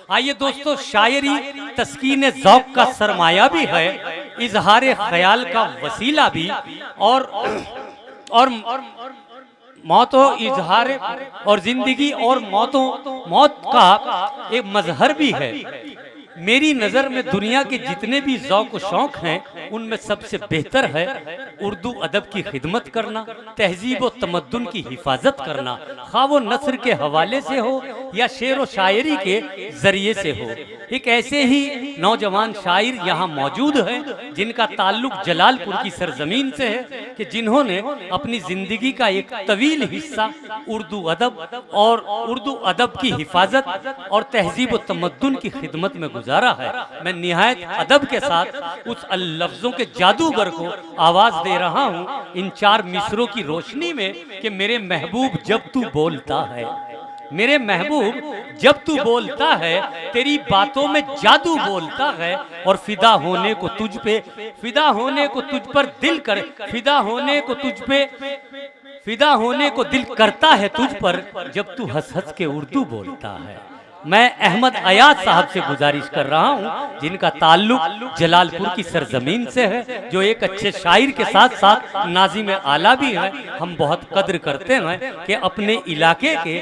आइए दोस्तों, शायरी तस्कीन ज़ौक़ का सरमाया भी है, इजहार ख्याल का वसीला भी, और मौतों इजहार और जिंदगी और मौत का एक मजहर भी है। मेरी नज़र में दुनिया के जितने भी ज़ौक़ व शौक़ हैं, उनमें सबसे बेहतर है उर्दू अदब की खिदमत करना, तहजीब व तमद्दुन की हिफाजत करना, खा वो नस्र के हवाले से हो या शेर व शायरी के ज़रिए से हो। एक ऐसे ही नौजवान शायर यहाँ मौजूद हैं जिनका ताल्लुक जलालपुर की सरजमीन से है, कि जिन्होंने अपनी ज़िंदगी का एक तवील हिस्सा उर्दू अदब और उर्दू अदब की हिफाजत और तहजीब व तमद्दुन की खिदमत में गुजारा है। मैं निहायत अदब के साथ उस लफ्ज़ों के जादूगर को आवाज़ दे रहा हूँ इन 4 मिसरों की रोशनी में, कि मेरे महबूब जब तू बोलता है, मेरे महबूब जब तू बोलता है, तेरी बातों में जादू बोलता है, और फिदा होने को तुझ पे, फिदा होने को तुझ पर दिल कर, फिदा होने को तुझ पे, फिदा होने को दिल करता है तुझ पर, जब तू हंस हंस के उर्दू बोलता है। मैं अहमद अयाज साहब से गुजारिश कर रहा हूं, जिनका ताल्लुक जलालपुर की सरजमीन से है, जो एक अच्छे शायर के साथ साथ नाज़िम आला भी है। हम बहुत कद्र करते हैं कि अपने इलाके के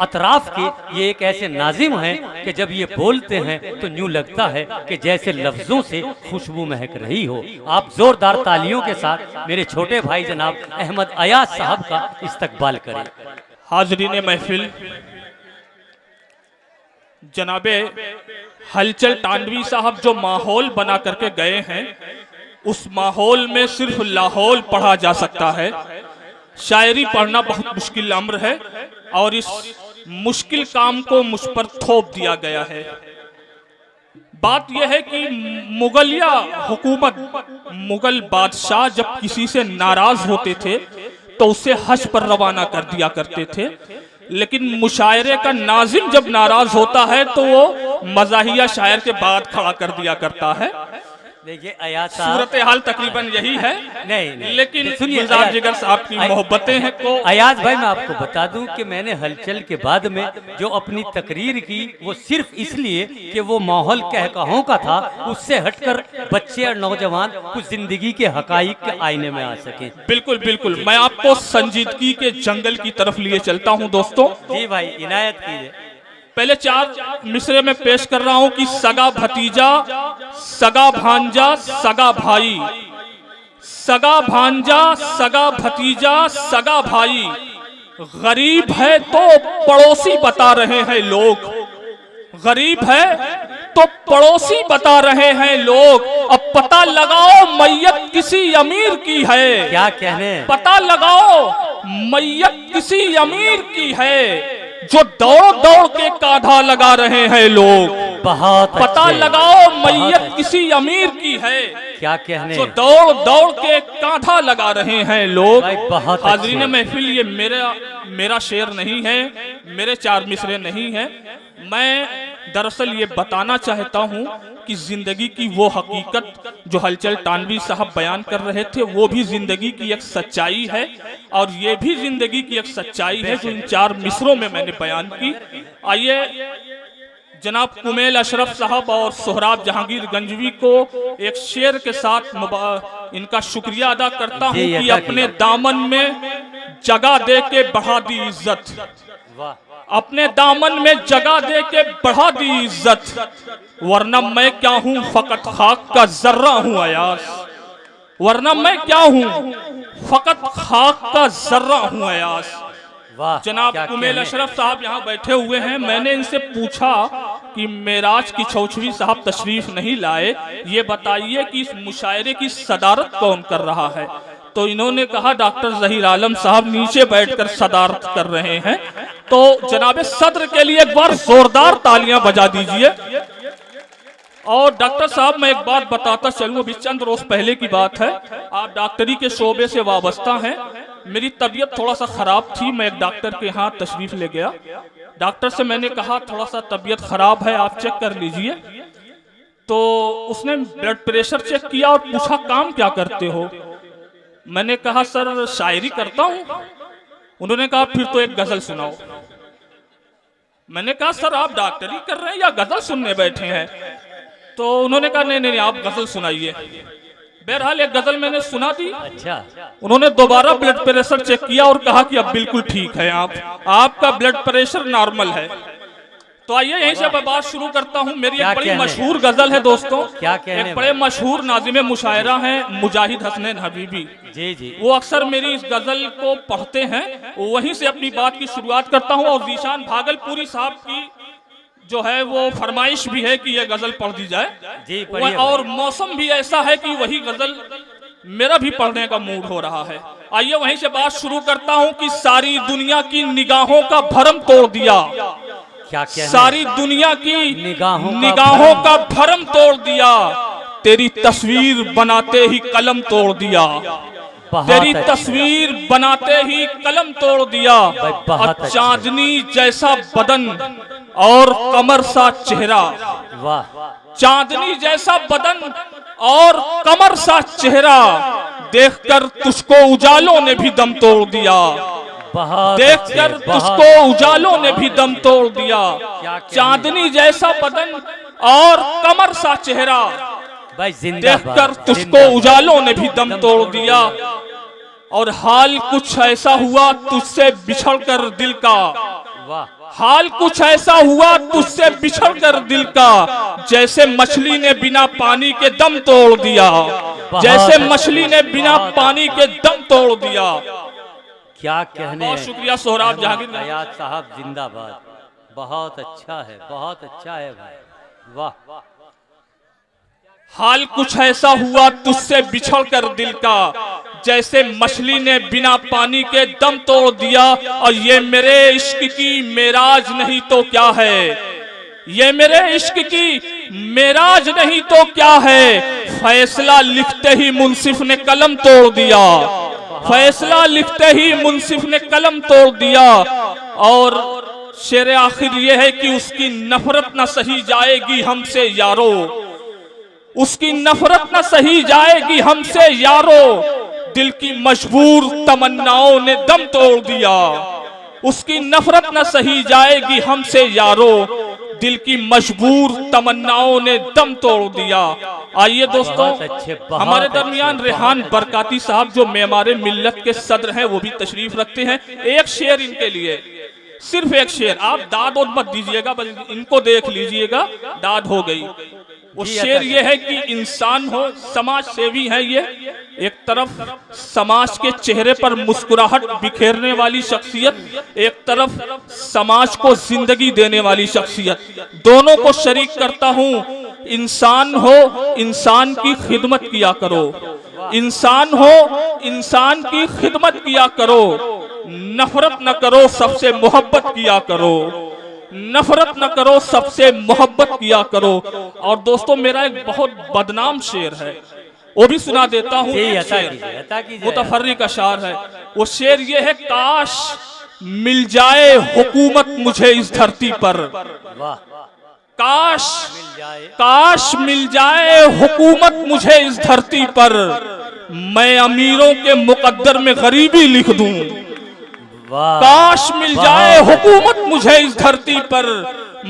अतराफ के ये एक ऐसे नाजिम हैं कि जब ये बोलते हैं तो यूँ लगता है कि जैसे लफ्ज़ों से खुशबू महक रही हो। आप जोरदार तालियों के साथ मेरे छोटे भाई जनाब अहमद अयाज साहब का इस्तकबाल करें। हाज़रीन महफिल, जनाबे हलचल टांडवी साहब जो माहौल बना करके गए हैं, उस माहौल में सिर्फ लाहौल पढ़ा जा सकता है। शायरी पढ़ना बहुत मुश्किल अम्र है, और इस मुश्किल काम को मुझ पर थोप दिया गया है। बात यह है कि मुगलिया हुकूमत, मुगल बादशाह जब किसी से नाराज होते थे तो उसे हज पर रवाना कर दिया करते थे, लेकिन मुशायरे का नाजिम जब नाराज होता है तो वो मज़ाहिया शायर के बाद खड़ा कर दिया करता है। देखिए अयाज सूरत हाल तकरीबन यही है। नहीं, लेकिन सुनिए जिगर साहब की मोहब्बतें हैं को अयाज भाई, मैं आपको बता दूं कि मैंने हलचल के बाद में जो अपनी तकरीर की, वो सिर्फ इसलिए कि वो माहौल कहकहों का था, उससे हटकर बच्चे और नौजवान कुछ जिंदगी के हकाइक के आईने में आ सके। बिल्कुल बिल्कुल, मैं आपको संजीदगी के जंगल की तरफ लिए चलता हूँ दोस्तों। जी भाई, इनायत कीजिए। पहले 4 मिसरे में पेश कर रहा हूं कि सगा भतीजा, सगा भांजा, सगा भाई, सगा भांजा, सगा भतीजा, सगा भाई, गरीब है तो पड़ोसी बता रहे हैं लोग, गरीब है तो पड़ोसी बता रहे हैं लोग। अब पता लगाओ मैयत किसी अमीर की है, क्या कहने, पता लगाओ मैयत किसी अमीर की है, जो दौड़ दौड़ के कांधा लगा रहे हैं लोग। बहुत पता लगाओ मैयत किसी अमीर की है, क्या कहने, जो दौड़ दौड़ के कांधा लगा रहे हैं लोग। हाज़रीन महफिल, ये मेरा शेर नहीं है, मेरे 4 मिसरे नहीं है। मैं दरअसल ये बताना चाहता हूँ कि जिंदगी की वो हकीकत जो हलचल टांडवी साहब बयान कर रहे थे, वो भी जिंदगी की एक सच्चाई है, और ये भी जिंदगी की एक सच्चाई है जो इन 4 मिसरों में मैंने बयान की। आइए जनाब कुमेल अशरफ साहब और सोहराब जहांगीर गंजवी को एक शेर के साथ इनका शुक्रिया अदा करता हूँ कि अपने दामन में जगह दे के बढ़ा दी इज्जत, अपने दामन में जगह दे के बढ़ा दी इज्जत, वरना मैं क्या हूँ फकत खाक का जर्रा हूँ अयाज, वरना मैं क्या हूँ फकत खाक का जर्रा हूँ अयाज। जनाब कुमेल अशरफ साहब यहाँ बैठे हुए हैं। मैंने इनसे पूछा कि मेराज की छौछवी साहब तशरीफ नहीं लाए, ये बताइए कि इस मुशायरे की सदारत कौन कर रहा है। तो इन्होंने कहा डॉक्टर ज़हीर आलम साहब नीचे बैठकर सदारत कर रहे हैं। तो जनाब सदर के लिए एक बार जोरदार तालियां बजा दीजिए। और डॉक्टर साहब, मैं एक बात बताता चलूं, अभी चंद रोज पहले की बात है, आप डॉक्टरी के शोबे से वाबस्ता हैं। मेरी तबीयत थोड़ा सा खराब थी, मैं एक डॉक्टर के यहाँ तशरीफ ले गया। डॉक्टर से मैंने कहा थोड़ा सा तबीयत खराब है, आप चेक कर लीजिए। तो उसने ब्लड प्रेशर चेक किया और पूछा काम क्या करते हो। मैंने कहा सर शायरी करता हूँ। उन्होंने कहा फिर तो एक गजल सुनाओ। मैंने कहा सर आप डॉक्टरी कर रहे हैं या गजल सुनने बैठे हैं? तो उन्होंने कहा नहीं नहीं आप गजल सुनाइए। बहरहाल एक गजल मैंने सुना दी। अच्छा, उन्होंने दोबारा ब्लड प्रेशर चेक किया और कहा कि अब बिल्कुल ठीक है, आपका ब्लड प्रेशर नॉर्मल है। तो आइए यहीं से मैं बात शुरू करता हूं। मेरी क्या एक बड़ी कहने? मशहूर गजल है दोस्तों। क्या कहने एक बड़े मशहूर नाज़िम मुशायरा हैं मुजाहिद हसनैन हबीबी। जी जी, वो अक्सर मेरी इस गजल को पढ़ते हैं। वहीं से अपनी बात की शुरुआत करता हूं। और जीशान भागलपुरी साहब की जो है वो फरमाइश भी है कि यह गजल पढ़ दी जाए। जी पढ़िए। और मौसम भी ऐसा है कि वही गजल मेरा भी पढ़ने का मूड हो रहा है। आइए वहीं से बात शुरू करता हूं कि सारी दुनिया की निगाहों का भरम तोड़ दिया। क्या कहने? सारी दुनिया की निगाहों का भरम तोड़ दिया। तेरी तस्वीर बनाते ही कलम तोड़ दिया। तेरी बहुत अच्छा। तस्वीर बनाते ही कलम तोड़ दिया। बहुत और अच्छा। चांदनी जैसा बदन और कमर सा चेहरा। वाह, चांदनी जैसा बदन और कमर सा चेहरा देखकर तुझको उजालों ने भी दम तोड़ दिया। बहुत देखकर अच्छे, बहुत। तुझको उजालों ने भी दम तोड़ दिया। क्या कहने? चांदनी जैसा बदन और कमर सा चेहरा भाई जिंदाबाद, देखकर तुझको जिंदाबाद। उजालों ने भी दम तोड़ दिया। और हाल कुछ ऐसा हुआ तुझसे बिछड़कर दिल का। वाह, हाल कुछ ऐसा हुआ तुझसे बिछड़कर दिल का, जैसे मछली ने बिना पानी के दम तोड़ दिया। जैसे मछली ने बिना पानी के दम तोड़ दिया। क्या कहने? बहुत शुक्रिया सोहराब जहांगीर हयात साहब जिंदाबाद। बहुत अच्छा है, बहुत अच्छा है भाई, वाह। हाल कुछ ऐसा हुआ तुझसे बिछड़कर दिल का, जैसे मछली ने बिना पानी के दम तोड़ दिया। और ये मेरे इश्क की मेराज नहीं तो क्या है? ये मेरे इश्क की मेराज नहीं तो क्या है? फैसला लिखते ही मुंसिफ ने कलम तोड़ दिया। फैसला लिखते ही मुंसिफ ने कलम तोड़ दिया। और शेर आखिर ये है कि उसकी नफरत न सही जाएगी हमसे यारो। उसकी नफरत न सही जाएगी हमसे यारो। दिल की मजबूर तमन्नाओं ने दम तोड़ दिया। उसकी नफरत न सही जाएगी हमसे यारो। दिल की मजबूर तमन्नाओं ने दम तोड़ दिया। आइए दोस्तों, हमारे दरमियान रेहान बरकाती साहब जो मेमारे मिल्लत के सदर हैं वो भी तशरीफ रखते हैं। एक शेर इनके लिए, सिर्फ एक शेर। आप दाद और मत दीजिएगा, बस इनको देख लीजिएगा, दाद हो गई। वो शेर ये है कि इंसान हो, समाज सेवी है ये। एक तरफ समाज के चेहरे पर मुस्कुराहट बिखेरने वाली शख्सियत, एक तरफ समाज को जिंदगी देने वाली शख्सियत, दोनों को शरीक करता हूँ। इंसान हो, इंसान की खिदमत किया करो। इंसान हो, इंसान की खिदमत किया करो। नफरत न करो, सबसे मोहब्बत किया करो। नफरत न करो, सबसे मोहब्बत किया करो। और दोस्तों मेरा एक बहुत बदनाम शेर है, वो भी सुना देता हूँ। मुतफर्रिक अशार है। वो शेर ये है, काश मिल जाए हुकूमत मुझे इस धरती पर। काश काश मिल जाए हुकूमत मुझे इस धरती पर। मैं अमीरों के मुकद्दर में गरीबी लिख दूं। काश मिल जाए हुकूमत मुझे इस धरती पर।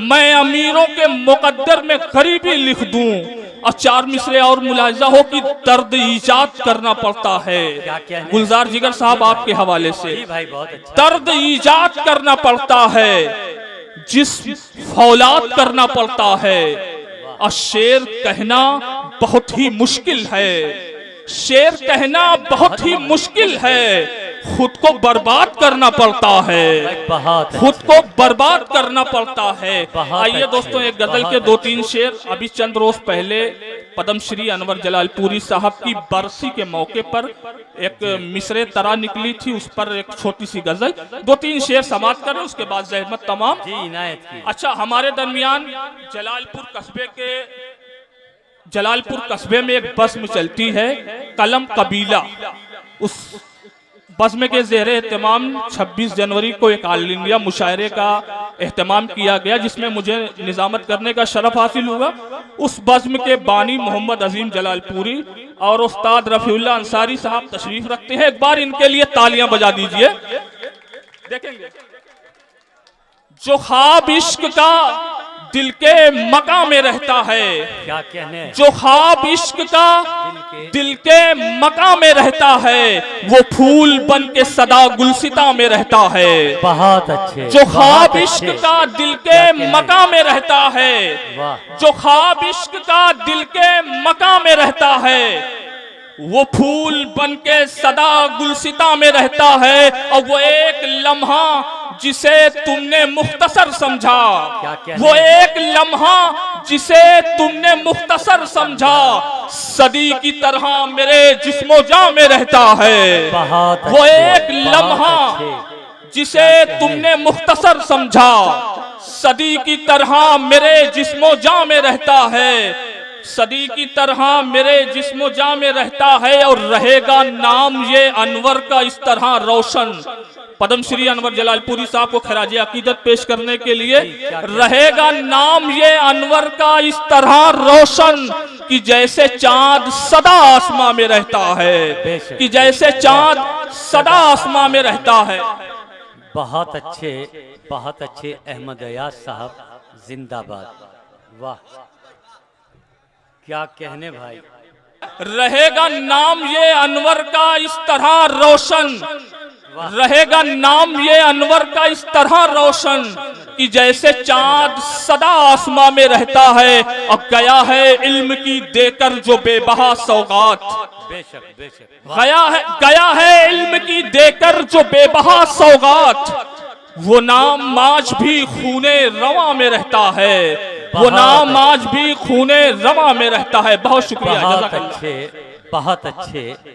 मैं अमीरों के मुकद्दर में गरीबी लिख दूं। और चार मिसरे और मुलाहिजा हो कि दर्द ईजाद करना पड़ता है। गुलजार जिगर साहब आपके हवाले से, दर्द ईजाद करना पड़ता है, जिस्म फौलाद करना पड़ता है। और शेर कहना बहुत ही मुश्किल है। शेर कहना बहुत ही मुश्किल है। खुद को बर्बाद करना पड़ता है। खुद को बर्बाद करना पड़ता है। आइए दोस्तों, एक गजल के दो तीन शेर। अभी चंद रोज पहले पद्मश्री अनवर जलालपुरी साहब की बरसी के मौके पर एक मिसरे तरा निकली थी, उस पर एक छोटी सी गजल, दो तीन शेर समाप्त करें, उसके बाद जहमत तमाम। अच्छा, हमारे दरमियान जलालपुर कस्बे में एक बज़्म चलती है, कलम कबीला। उस बज़्म के ज़ेरे एहतमाम 26 जनवरी को एक ऑल इंडिया मुशायरे का एहतमाम किया गया, जिसमें मुझे निज़ामत करने का शरफ हासिल हुआ। उस बज़्म के बानी मोहम्मद अजीम जलालपुरी और उस्ताद रफ़ीउल्लाह अंसारी साहब तशरीफ रखते हैं। एक बार इनके लिए तालियां बजा दीजिए। देखेंगे, जो ख्वाब इश्क का दिल के मकाम में रहता है, क्या कहने, जो ख्वाब इश्क का दिल के मकाम में रहता है, वो फूल बन के सदा गुलसिता में रहता है। बहुत अच्छे, जो ख्वाब बहुत इश्क अच्छे। का दिल के मकाम में रहता है, वाह, जो ख्वाब इश्क का दिल के मकाम में रहता है, वो फूल बन के सदा गुलसिता में रहता है। और वो एक लम्हा जिसे तुमने मुख्तसर समझा, क्या कहने? वो एक लम्हा जिसे तुमने मुख्तसर समझा, सदी की तरह मेरे जिस्मो जां में रहता है। बहुत वो अच्छे, एक बहुत लम्हा अच्छे। जिसे तुमने मुख्तसर समझा, सदी की तरह मेरे जिस्मो जां में रहता है, सदी की तरह मेरे जिस्मो जां में रहता है। और रहेगा नाम ये अनवर का इस तरह रोशन। पद्मश्री अनवर जलालपुरी साहब को खराजे अकीदत पेश करने के लिए, रहेगा नाम ये अनवर का इस तरह रोशन कि जैसे चांद सदा आसमां में रहता है, कि जैसे चांद सदा आसमां में रहता है। बहुत अच्छे, बहुत अच्छे अहमद अयाज साहब, जिंदाबाद। वाह, क्या कहने भाई। रहेगा नाम ये अनवर का इस तरह रोशन, रहेगा नाम ये अनवर का इस तरह रोशन कि जैसे चांद सदा आसमां में रहता है। और गया है इल्म की देकर जो बेबहा सौगात, बेशक बेशक, गया है इल्म की देकर जो बेबहा सौगात, वो नाम आज भी खूने रवा में रहता है, वो नाम आज भी खूने रवा में रहता है। बहुत शुक्रिया, बहुत जज़ाकल्लाह। अच्छे, बहुत अच्छे।